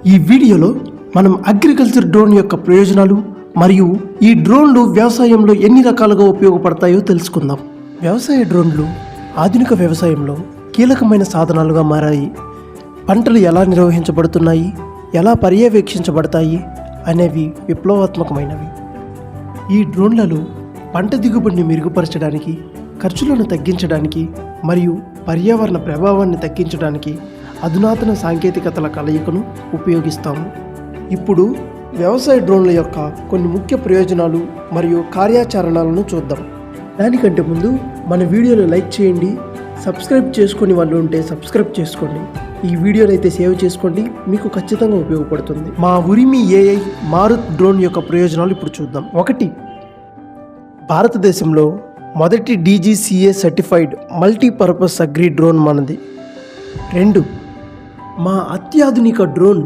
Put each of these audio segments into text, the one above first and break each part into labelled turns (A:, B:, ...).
A: ఈ వీడియోలో మనం అగ్రికల్చర్ డ్రోన్ యొక్క ప్రయోజనాలు మరియు ఈ డ్రోన్లు వ్యవసాయంలో ఎన్ని రకాలుగా ఉపయోగపడతాయో తెలుసుకుందాం. వ్యవసాయ డ్రోన్లు ఆధునిక వ్యవసాయంలో కీలకమైన సాధనాలుగా మారాయి. పంటలు ఎలా నిర్వహించబడుతున్నాయి, ఎలా పర్యవేక్షించబడతాయి అనేవి విప్లవాత్మకమైనవి. ఈ డ్రోన్లలో పంట దిగుబడిని మెరుగుపరచడానికి, ఖర్చులను తగ్గించడానికి మరియు పర్యావరణ ప్రభావాన్ని తగ్గించడానికి అధునాతన సాంకేతికతల కలయికను ఉపయోగిస్తాము. ఇప్పుడు వ్యవసాయ డ్రోన్ల యొక్క కొన్ని ముఖ్య ప్రయోజనాలు మరియు కార్యాచరణలను చూద్దాం. దానికంటే ముందు మన వీడియోని లైక్ చేయండి. సబ్స్క్రైబ్ చేసుకుని వాళ్ళు ఉంటే సబ్స్క్రైబ్ చేసుకోండి. ఈ వీడియోని అయితే సేవ్ చేసుకోండి, మీకు ఖచ్చితంగా ఉపయోగపడుతుంది. మా ఉరిమి ఏఐ మారుత్ డ్రోన్ యొక్క ప్రయోజనాలు ఇప్పుడు చూద్దాం. 1. భారతదేశంలో మొదటి DGCA certified multipurpose agri drone మనది. 2. మా అత్యాధునిక డ్రోన్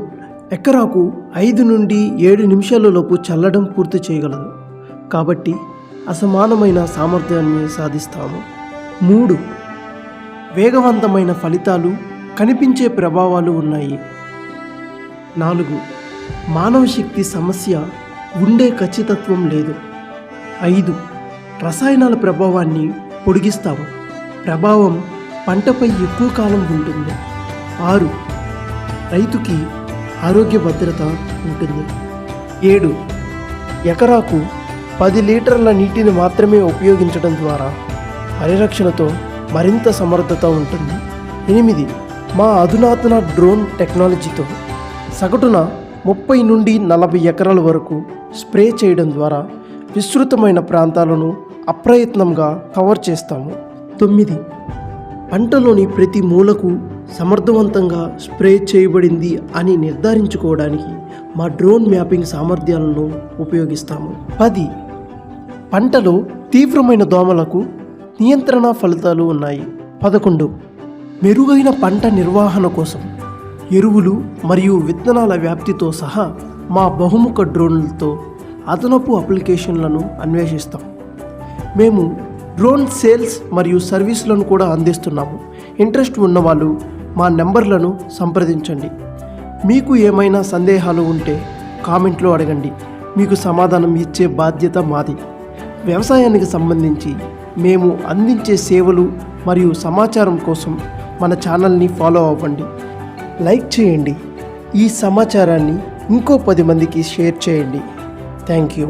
A: ఎకరాకు 5 నుండి 7 నిమిషాలలోపు చల్లడం పూర్తి చేయగలదు, కాబట్టి అసమానమైన సామర్థ్యాన్ని సాధిస్తాము. 3. వేగవంతమైన ఫలితాలు, కనిపించే ప్రభావాలు ఉన్నాయి. 4. మానవ శక్తి సమస్య ఉండే ఖచ్చితత్వం లేదు. 5. రసాయనాల ప్రభావాన్ని పొడిగిస్తాము, ప్రభావం పంటపై ఎక్కువ కాలం ఉంటుంది. 6. రైతుకి ఆరోగ్య భద్రత ఉంటుంది. 7. ఎకరాకు 10 లీటర్ల నీటిని మాత్రమే ఉపయోగించడం ద్వారా పరిరక్షణతో మరింత సమర్థత ఉంటుంది. 8. మా అధునాతన డ్రోన్ టెక్నాలజీతో సగటున 30 నుండి 40 ఎకరాల వరకు స్ప్రే చేయడం ద్వారా విస్తృతమైన ప్రాంతాలను అప్రయత్నంగా కవర్ చేస్తాము. 9. పంటలోని ప్రతి మూలకు సమర్థవంతంగా స్ప్రే చేయబడింది అని నిర్ధారించుకోవడానికి మా డ్రోన్ మ్యాపింగ్ సామర్థ్యాలను ఉపయోగిస్తాము. 10. పంటలో తీవ్రమైన దోమలకు నియంత్రణ ఫలితాలు ఉన్నాయి. 11. మెరుగైన పంట నిర్వహణ కోసం ఎరువులు మరియు విత్తనాల వ్యాప్తితో సహా మా బహుముఖ డ్రోన్లతో అదనపు అప్లికేషన్లను అన్వేషిస్తాం. మేము డ్రోన్ సేల్స్ మరియు సర్వీసులను కూడా అందిస్తున్నాము. ఇంట్రెస్ట్ ఉన్నవాళ్ళు మా నెంబర్లను సంప్రదించండి. మీకు ఏమైనా సందేహాలు ఉంటే కామెంట్లో అడగండి, మీకు సమాధానం ఇచ్చే బాధ్యత మాది. వ్యవసాయానికి సంబంధించి మేము అందించే సేవలు మరియు సమాచారం కోసం మన ఛానల్ని ఫాలో అవ్వండి, లైక్ చేయండి. ఈ సమాచారాన్ని ఇంకో 10 మందికి షేర్ చేయండి. Thank you.